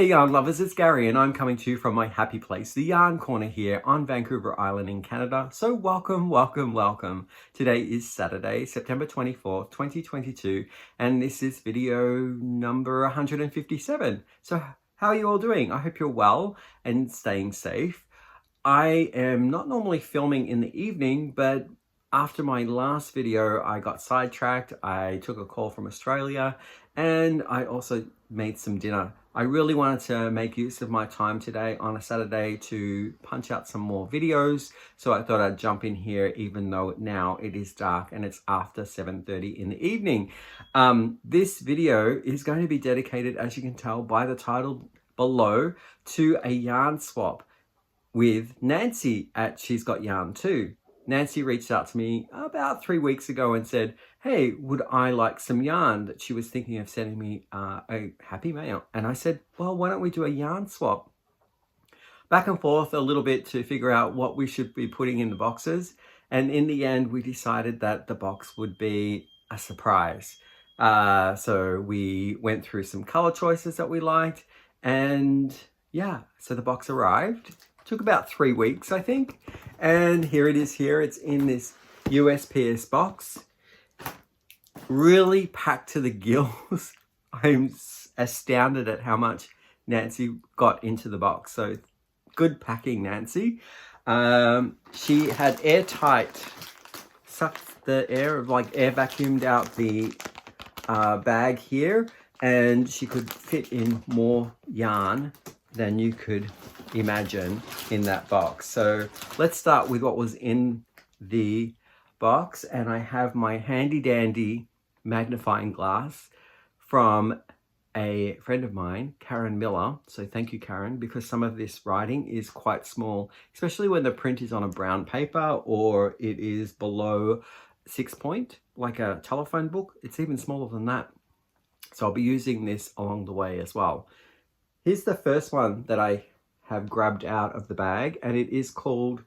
there yarn lovers, it's Gary and I'm coming to you from my happy place, the Yarn Corner here on Vancouver Island in Canada. So welcome, welcome, welcome. Today is Saturday, September 24th, 2022 and this is video number 157. So how are you all doing? I hope you're well and staying safe. I am not normally filming in the evening, but after my last video, I got sidetracked. I took a call from Australia and I also made some dinner. I really wanted to make use of my time today on a Saturday to punch out some more videos. So I thought I'd jump in here even though now it is dark and it's after 7:30 in the evening. This video is going to be dedicated, as you can tell by the title below, to a yarn swap with Nancy at She's Got Yarn2. Nancy reached out to me about 3 weeks ago and said, hey, would I like some yarn? That she was thinking of sending me a happy mail. And I said, well, why don't we do a yarn swap? Back and forth a little bit to figure out what we should be putting in the boxes. And in the end, we decided that the box would be a surprise. So we went through some color choices that we liked. And yeah, so the box arrived. Took about 3 weeks, I think. And here it is here. It's in this USPS box. Really packed to the gills. I'm astounded at how much Nancy got into the box. So good packing, Nancy. She had airtight, sucked the air, like air vacuumed out the bag here. And she could fit in more yarn than you could imagine in that box. So let's start with what was in the box. And I have my handy dandy magnifying glass from a friend of mine, Karen Miller. So thank you, Karen, because some of this writing is quite small, especially when the print is on a brown paper or it is below 6 point, like a telephone book. It's even smaller than that. So I'll be using this along the way as well. Here's the first one that I have grabbed out of the bag, and it is called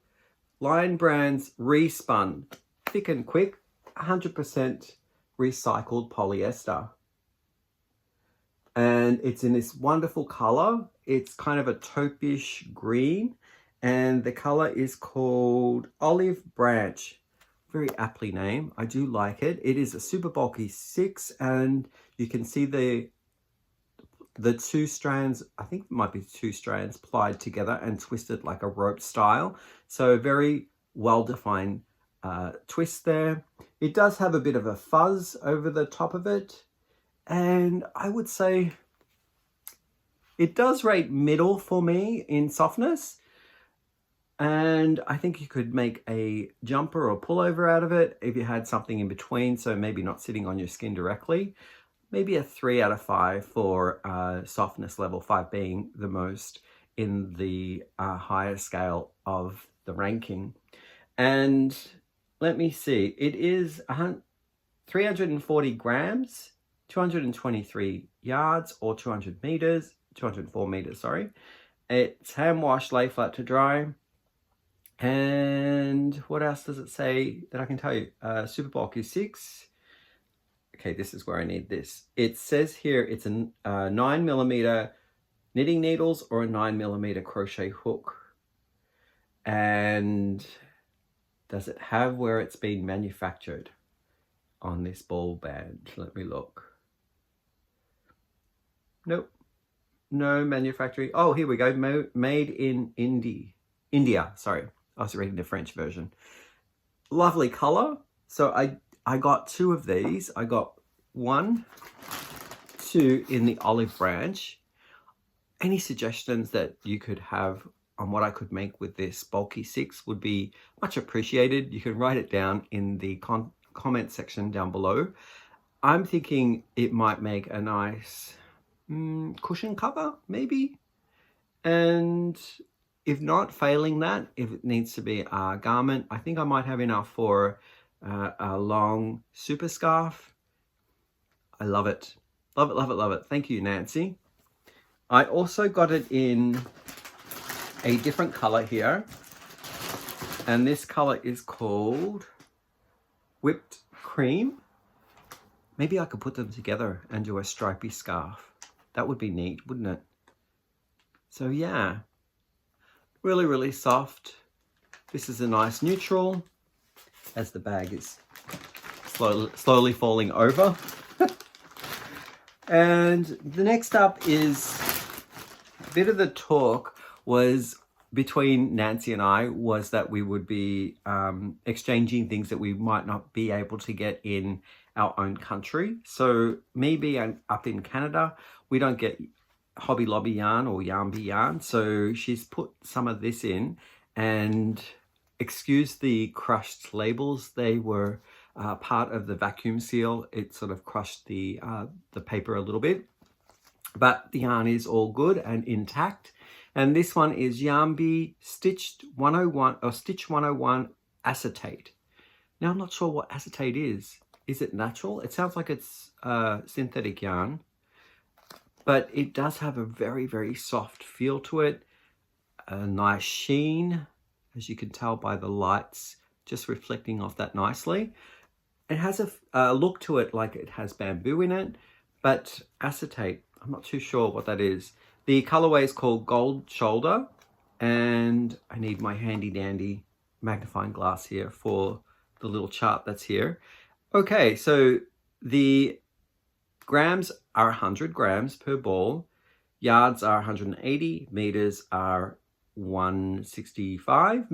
Lion Brand's Respun Thick and Quick 100% recycled polyester. And it's in this wonderful color. It's kind of a taupe-ish green, and the color is called Olive Branch. Very aptly named. I do like it. It is a super bulky 6, and you can see the two strands, I think it might be 2 strands plied together and twisted like a rope style. So very well-defined twist there. It does have a bit of a fuzz over the top of it. And I would say it does rate middle for me in softness. And I think you could make a jumper or pullover out of it if you had something in between. So maybe not sitting on your skin directly. Maybe a 3 out of 5 for softness level, 5 being the most in the higher scale of the ranking. And let me see, it is 340 grams, 223 yards or 200 meters, 204 meters, sorry. It's hand washed, lay flat to dry. And what else does it say that I can tell you? Super bulky 6. Okay, this is where I need this. It says here it's a 9mm knitting needles or a 9mm crochet hook. And does it have where it's been manufactured on this ball band? Let me look. Nope. No manufacturing. Oh, here we go. Made in India. Sorry, I was reading the French version. Lovely color. So I got 2 of these. I got 1, 2 in the olive branch. Any suggestions that you could have on what I could make with this bulky 6 would be much appreciated. You can write it down in the comment section down below. I'm thinking it might make a nice cushion cover, maybe. And if not, failing that, if it needs to be a garment, I think I might have enough for a long super scarf. I love it. Love it, love it, love it. Thank you, Nancy. I also got it in a different color here. And this color is called Whipped Cream. Maybe I could put them together and do a stripy scarf. That would be neat, wouldn't it? So yeah, really, really soft. This is a nice neutral as the bag is slowly falling over. And the next up is a bit of the talk was between Nancy and I was that we would be exchanging things that we might not be able to get in our own country. So me being up in Canada, we don't get Hobby Lobby yarn or Yarnbee yarn. So she's put some of this in, and excuse the crushed labels. They were part of the vacuum seal. It sort of crushed the paper a little bit, but the yarn is all good and intact. And this one is Yarnbee Stitched 101 or Stitch 101 acetate. Now I'm not sure what acetate is. Is it natural? It sounds like it's synthetic yarn, but it does have a very, very soft feel to it. A nice sheen, as you can tell by the lights just reflecting off that nicely. It has a look to it like it has bamboo in it, but acetate, I'm not too sure what that is. The colorway is called Gold Shoulder, and I need my handy dandy magnifying glass here for the little chart that's here. Okay, so the grams are 100 grams per ball, yards are 180, meters are 165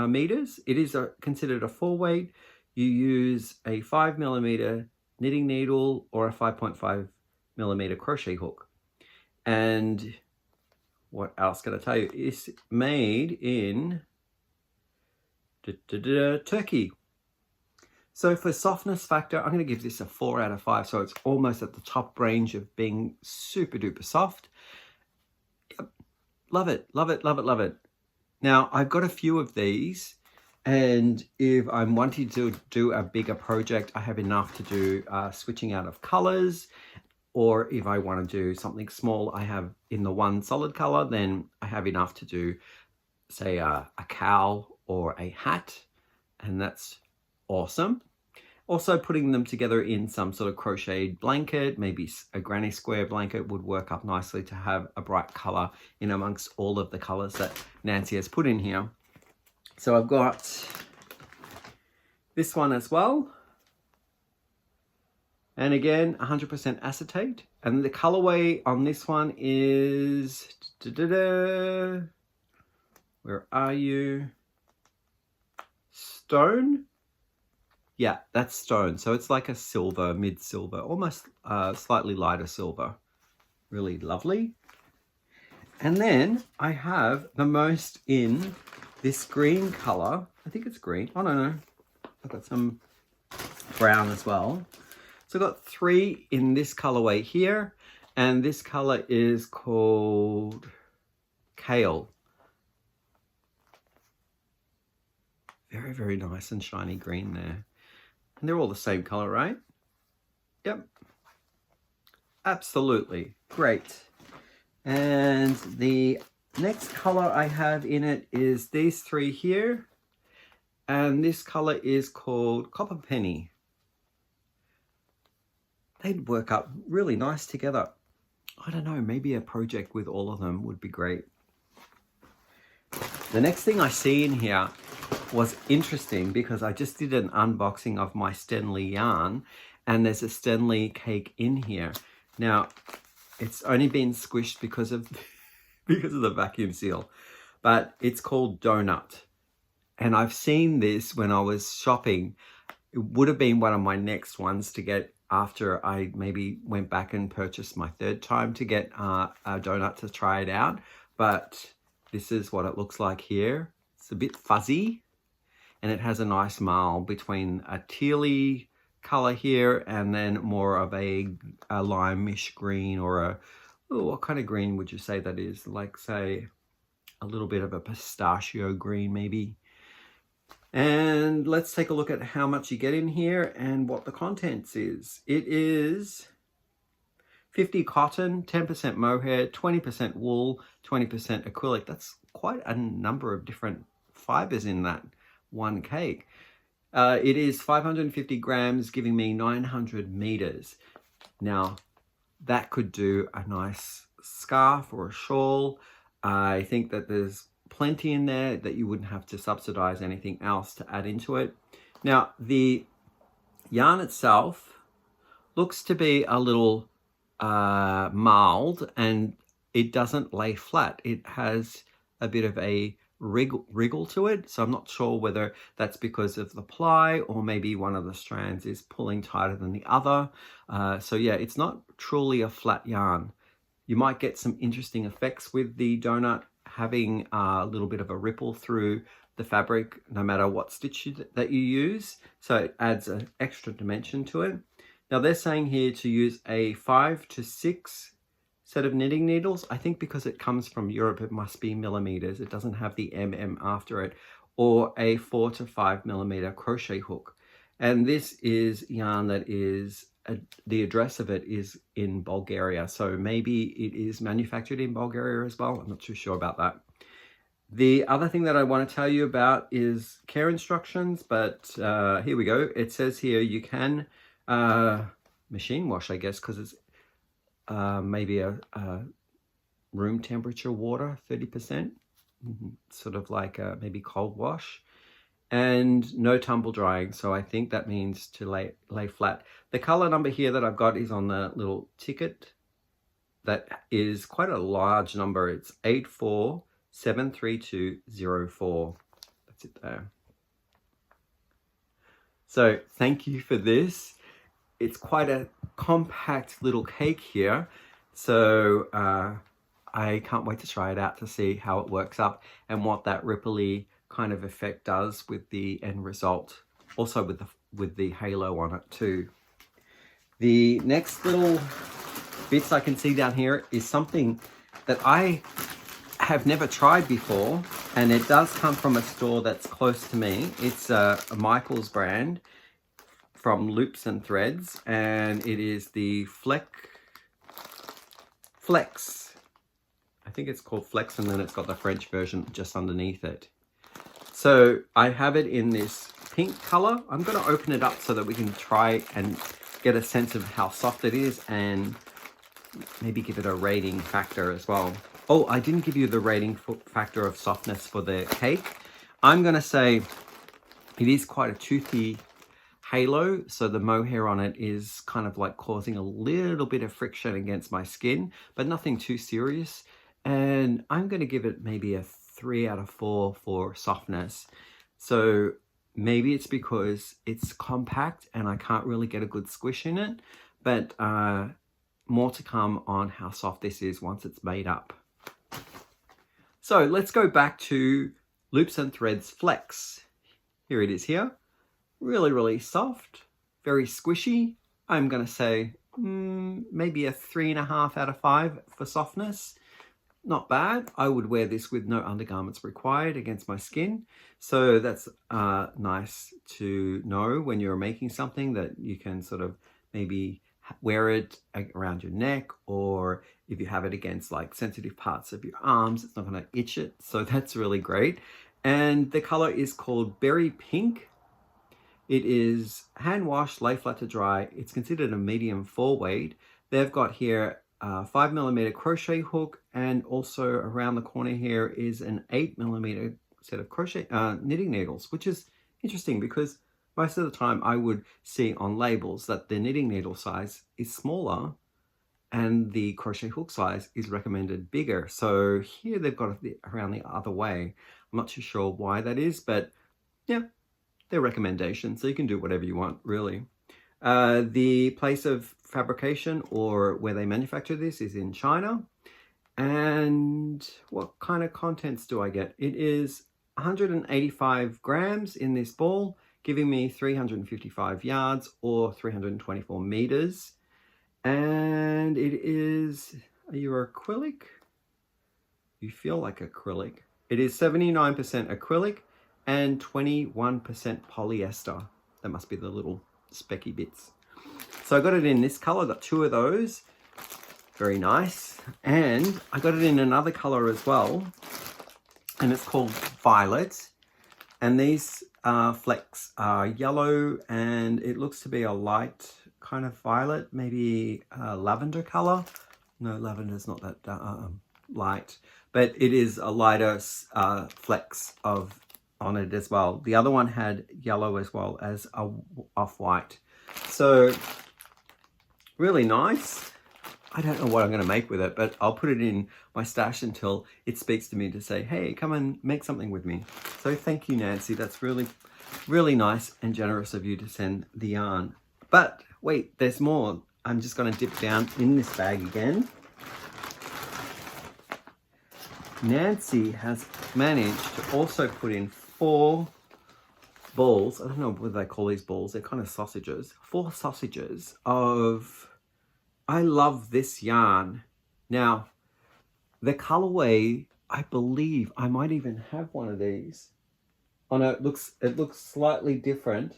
meters. It is considered a full weight. You use a 5mm knitting needle or a 5.5mm crochet hook. And what else can I tell you? It's made in Turkey. So for softness factor, I'm going to give this a 4 out of 5. So it's almost at the top range of being super duper soft. Yep. Love it, love it, love it, love it. Now I've got a few of these, and if I'm wanting to do a bigger project, I have enough to do switching out of colors. Or if I want to do something small, I have in the one solid color, then I have enough to do, say, a cowl or a hat, and that's awesome. Also putting them together in some sort of crocheted blanket, maybe a granny square blanket would work up nicely to have a bright color in amongst all of the colors that Nancy has put in here. So I've got this one as well. And again, 100% acetate. And the colorway on this one is, where are you? Stone? Yeah, that's stone. So it's like a silver, mid-silver, almost slightly lighter silver. Really lovely. And then I have the most in this green color. I think it's green. Oh, no. I've got some brown as well. So I've got 3 in this colorway here, and this color is called Kale. Very, very nice and shiny green there. And they're all the same color, right? Yep. Absolutely. Great. And the next color I have in it is these 3 here. And this color is called Copper Penny. They'd work up really nice together. I don't know, maybe a project with all of them would be great. The next thing I see in here was interesting because I just did an unboxing of my Stanley yarn, and there's a Stanley cake in here. Now, it's only been squished because of the vacuum seal, but it's called Donut. And I've seen this when I was shopping. It would have been one of my next ones to get after I maybe went back and purchased my 3rd time to get a donut to try it out. But this is what it looks like here. It's a bit fuzzy, and it has a nice marl between a tealy color here and then more of a lime-ish green, or a, what kind of green would you say that is? Like, say, a little bit of a pistachio green maybe. And let's take a look at how much you get in here and what the contents is. It is 50 cotton, 10% mohair, 20% wool, 20% acrylic. That's quite a number of different fibers in that one cake. It is 550 grams, giving me 900 meters. Now, that could do a nice scarf or a shawl. I think that there's plenty in there that you wouldn't have to subsidize anything else to add into it. Now, the yarn itself looks to be a little mild, and it doesn't lay flat. It has a bit of a wriggle to it, so I'm not sure whether that's because of the ply or maybe one of the strands is pulling tighter than the other. So yeah, it's not truly a flat yarn. You might get some interesting effects with the donut having a little bit of a ripple through the fabric no matter what stitch that you use, so it adds an extra dimension to it. Now they're saying here to use a 5 to 6 set of knitting needles. I think because it comes from Europe, it must be millimeters. It doesn't have the after it, or a 4 to 5 millimeter crochet hook. And this is yarn that is, the address of it is in Bulgaria. So maybe it is manufactured in Bulgaria as well. I'm not too sure about that. The other thing that I want to tell you about is care instructions, but here we go. It says here you can machine wash, I guess, because it's maybe a room temperature water, 30%, sort of like maybe cold wash, and no tumble drying. So I think that means to lay flat. The color number here that I've got is on the little ticket. That is quite a large number. It's 84732004. That's it there. So thank you for this. It's quite a compact little cake here. So I can't wait to try it out to see how it works up and what that ripply kind of effect does with the end result. Also with the halo on it too. The next little bits I can see down here is something that I have never tried before, and it does come from a store that's close to me. It's a Michael's brand from Loops and Threads, and it is the Flex. I think it's called Flex, and then it's got the French version just underneath it. So I have it in this pink color. I'm going to open it up so that we can try and get a sense of how soft it is and maybe give it a rating factor as well. Oh, I didn't give you the rating factor of softness for the cake. I'm going to say it is quite a toothy halo, so the mohair on it is kind of like causing a little bit of friction against my skin, but nothing too serious. And I'm going to give it maybe a 3 out of 4 for softness. So maybe it's because it's compact and I can't really get a good squish in it, but more to come on how soft this is once it's made up. So let's go back to Loops and Threads Flex. Here it is here. Really, really soft, very squishy. I'm going to say maybe a 3.5 out of 5 for softness. Not bad. I would wear this with no undergarments required against my skin. So that's nice to know when you're making something that you can sort of maybe wear it around your neck, or if you have it against like sensitive parts of your arms, it's not going to itch it. So that's really great. And the color is called Berry Pink. It is hand washed, lay flat to dry. It's considered a medium 4 weight. They've got here a 5mm crochet hook, and also around the corner here is an 8mm set of crochet knitting needles, which is interesting because most of the time I would see on labels that the knitting needle size is smaller and the crochet hook size is recommended bigger. So here they've got it around the other way. I'm not too sure why that is, but yeah, they're recommendations, so you can do whatever you want, really. The place of fabrication, or where they manufacture this, is in China. And what kind of contents do I get? It is 185 grams in this ball, giving me 355 yards or 324 meters. And it is, are you acrylic? You feel like acrylic. It is 79% acrylic and 21% polyester. That must be the little specky bits. So I got it in this color, got 2 of those. Very nice. And I got it in another color as well, and it's called Violet. And these flecks are yellow, and it looks to be a light kind of violet, maybe lavender color. No, lavender's not that light. but it is a lighter flecks on it as well. The other one had yellow as well as a off-white. So really nice. I don't know what I'm going to make with it, but I'll put it in my stash until it speaks to me to say, hey, come and make something with me. So thank you, Nancy. That's really, really nice and generous of you to send the yarn. But wait, there's more. I'm just going to dip down in this bag again. Nancy has managed to also put in 4 balls. I don't know what they call these balls. They're kind of sausages. 4 sausages of... I love this yarn. Now, the colorway, I believe I might even have one of these. Oh no, it looks slightly different.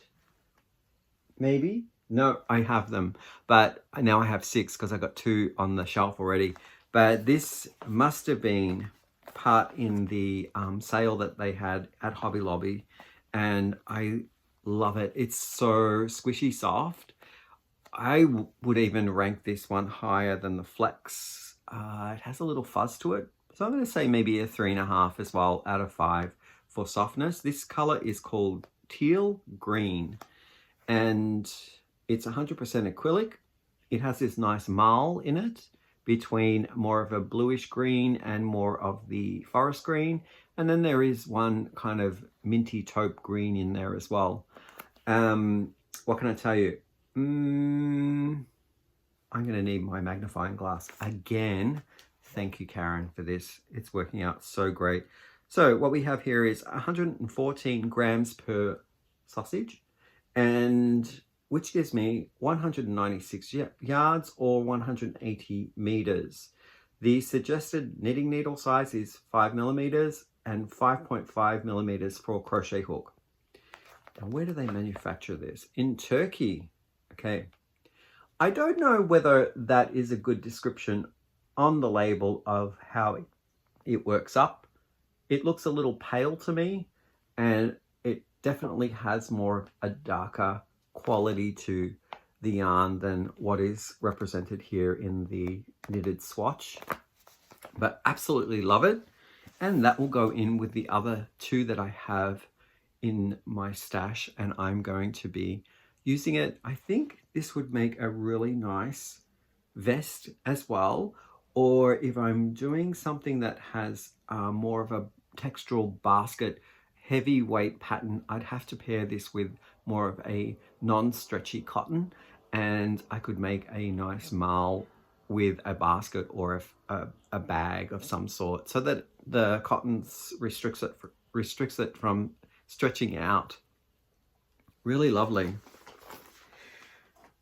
Maybe? No, I have them. But now I have 6 because I got 2 on the shelf already. But this must have been part in the sale that they had at Hobby Lobby. And I love it. It's so squishy soft. I would even rank this one higher than the Flecks. It has a little fuzz to it. So I'm going to say maybe a 3.5 as well out of 5 for softness. This color is called Teal Green and it's 100% acrylic. It has this nice marl in it between more of a bluish green and more of the forest green. And then there is one kind of minty taupe green in there as well. What can I tell you? I'm going to need my magnifying glass again. Thank you, Karen, for this. It's working out so great. So what we have here is 114 grams per sausage, and which gives me 196 yards or 180 meters. The suggested knitting needle size is 5 millimeters and 5.5 millimeters for a crochet hook. And where do they manufacture this? In Turkey. Okay, I don't know whether that is a good description on the label of how it works up. It looks a little pale to me, and it definitely has more of a darker quality to the yarn than what is represented here in the knitted swatch. But absolutely love it, and that will go in with the other 2 that I have in my stash, and I'm going to be using it. I think this would make a really nice vest as well, or if I'm doing something that has more of a textural basket heavyweight pattern, I'd have to pair this with more of a non-stretchy cotton, and I could make a nice marl with a basket or a bag of some sort, so that the cotton restricts it from stretching out. Really lovely.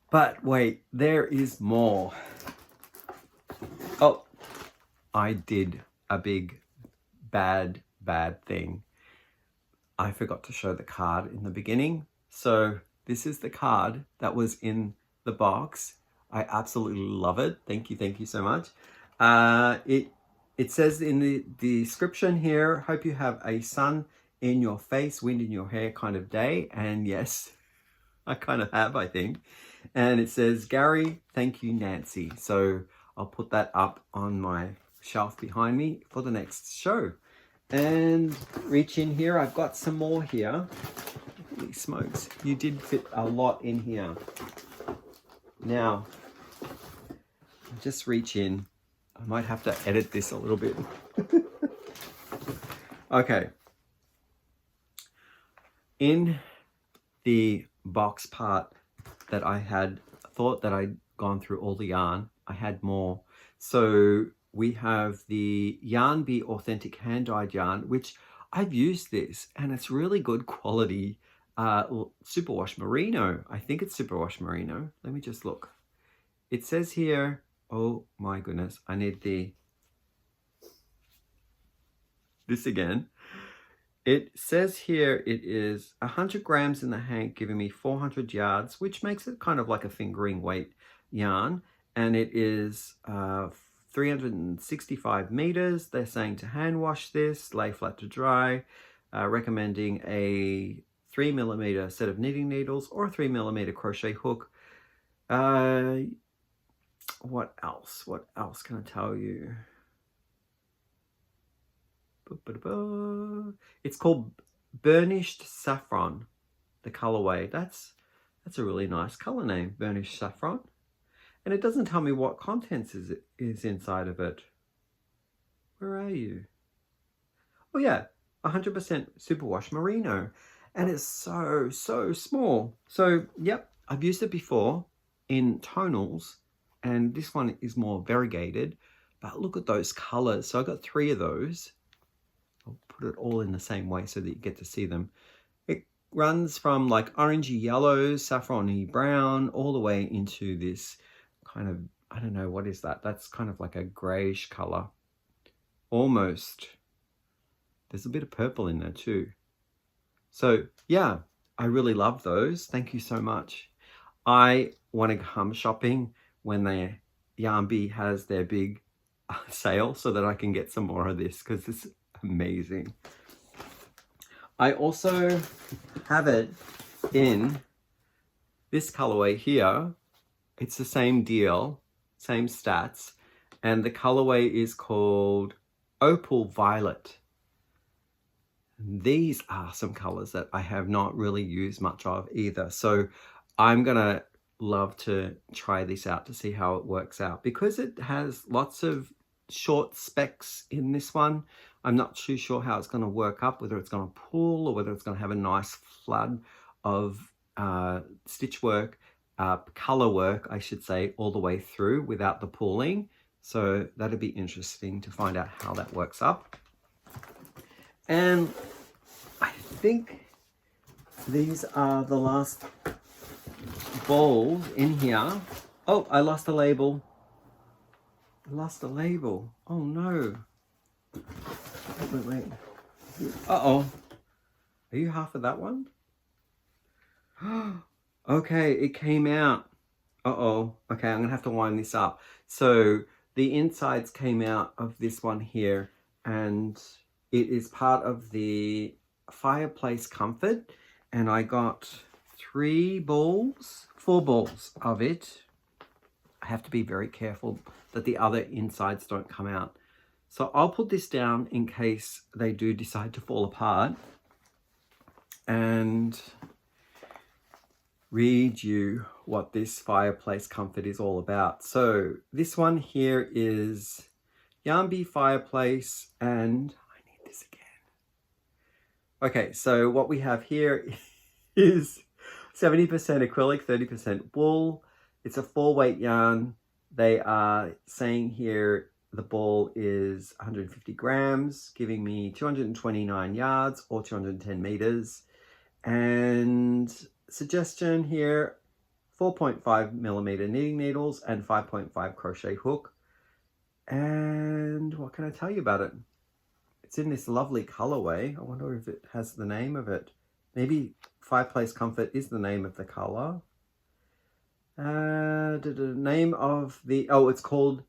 But wait, there is more. Oh, I did a big bad thing. I forgot to show the card in the beginning. So this is the card that was in the box. I absolutely love it. Thank you so much. It says in the description here, hope you have a sun in your face, wind in your hair kind of day. And yes, I kind of have, I think. And it says, Gary, thank you, Nancy. So I'll put that up on my shelf behind me for the next show. And reach in here. I've got some more here. Holy smokes. You did fit a lot in here. Now, just reach in. I might have to edit this a little bit. Okay. In the box part that I had thought that I'd gone through all the yarn, I had more. So we have the Yarnbee authentic hand-dyed yarn, which I've used this and it's really good quality superwash merino. I think it's superwash merino. Let me just look. It says here, oh my goodness, I need this again. It says here it is 100 grams in the hank, giving me 400 yards, which makes it kind of like a fingering weight yarn. And it is 365 meters. They're saying to hand wash this, lay flat to dry, recommending a 3 millimeter set of knitting needles or a 3 millimeter crochet hook. What else? What else can I tell you? It's called Burnished Saffron, the colorway. That's a really nice color name, Burnished Saffron. And it doesn't tell me what contents is inside of it. Where are you? Oh yeah, 100% superwash merino. And it's so small. So yep, I've used it before in tonals, and this one is more variegated, but look at those colors. So I got 3 of those. I'll put it all in the same way so that you get to see them. It runs from like orangey yellow, saffrony brown, all the way into this kind of, I don't know, what is that? That's kind of like a grayish color. Almost. There's a bit of purple in there too. So yeah, I really love those. Thank you so much. I want to come shopping when Yarnbee has their big sale so that I can get some more of this, because it's amazing. I also have it in this colorway here. It's the same deal, same stats, and the colorway is called Opal Violet. These are some colors that I have not really used much of either. So I'm gonna love to try this out to see how it works out, because it has lots of short specks in this one. I'm not too sure how it's going to work up, whether it's going to pull or whether it's going to have a nice flood of stitch work, color work, I should say, all the way through without the pulling. So that'd be interesting to find out how that works up. And I think these are the last balls in here. Oh, I lost a label. I lost a label. Oh no. Wait. Uh-oh. Are you half of that one? Okay, it came out. Uh-oh. Okay, I'm gonna have to wind this up. So the insides came out of this one here, and it is part of the Fireplace Comfort, and I got 4 balls of it. I have to be very careful that the other insides don't come out. So I'll put this down in case they do decide to fall apart, and read you what this Fireplace Comfort is all about. So this one here is Yarnbee Fireplace, and I need this again. Okay, so what we have here is 70% acrylic, 30% wool. It's a 4-weight yarn. They are saying here the ball is 150 grams, giving me 229 yards or 210 meters. And suggestion here, 4.5 millimeter knitting needles and 5.5 crochet hook. And what can I tell you about it? It's in this lovely colorway. I wonder if it has the name of it. Maybe Fireplace Comfort is the name of the color. The name of the, oh, it's called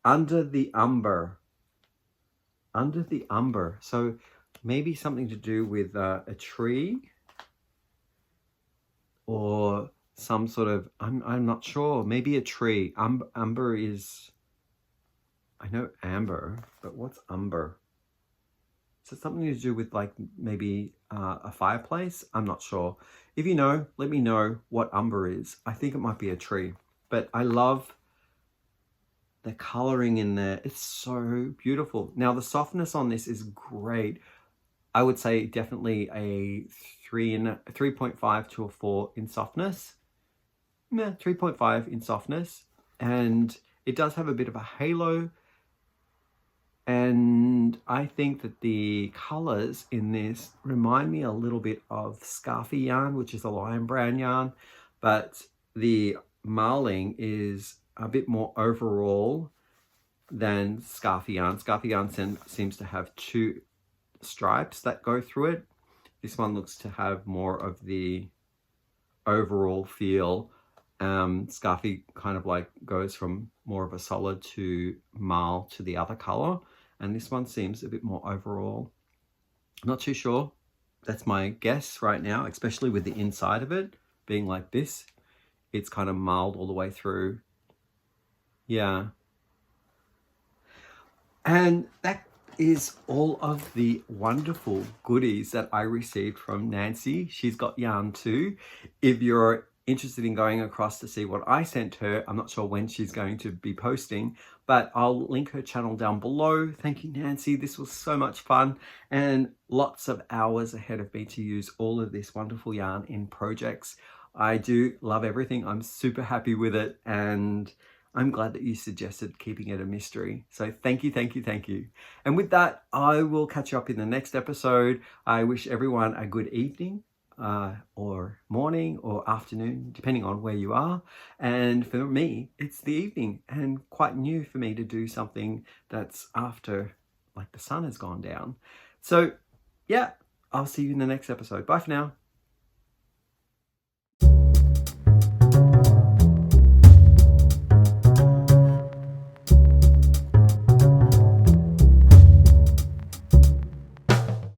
Under the Umber. Under the Umber. So maybe something to do with a tree, or some sort of, I'm not sure, maybe a tree. Umber is, I know amber, but what's umber? Is it something to do with like maybe a fireplace? I'm not sure. If you know, let me know what umber is. I think it might be a tree, but I love the coloring in there. It's so beautiful. Now the softness on this is great. I would say definitely a 3.5 to a 4 in softness. 3.5 in softness. And it does have a bit of a halo. And I think that the colors in this remind me a little bit of Scarfy yarn, which is a lion brown yarn, but the marling is a bit more overall than Scarfy yarn. Scarfy yarn seems to have 2 stripes that go through it. This one looks to have more of the overall feel. Scarfy kind of like goes from more of a solid to marl to the other color, and this one seems a bit more overall. Not too sure. That's my guess right now, especially with the inside of it being like this. It's kind of marled all the way through. Yeah. And that is all of the wonderful goodies that I received from Nancy. She's got Yarn2. If you're interested in going across to see what I sent her, I'm not sure when she's going to be posting, but I'll link her channel down below. Thank you, Nancy. This was so much fun and lots of hours ahead of me to use all of this wonderful yarn in projects. I do love everything. I'm super happy with it, and I'm glad that you suggested keeping it a mystery. So thank you, thank you, thank you. And with that, I will catch you up in the next episode. I wish everyone a good evening, or morning or afternoon, depending on where you are. And for me, it's the evening, and quite new for me to do something that's after like the sun has gone down. So yeah, I'll see you in the next episode. Bye for now.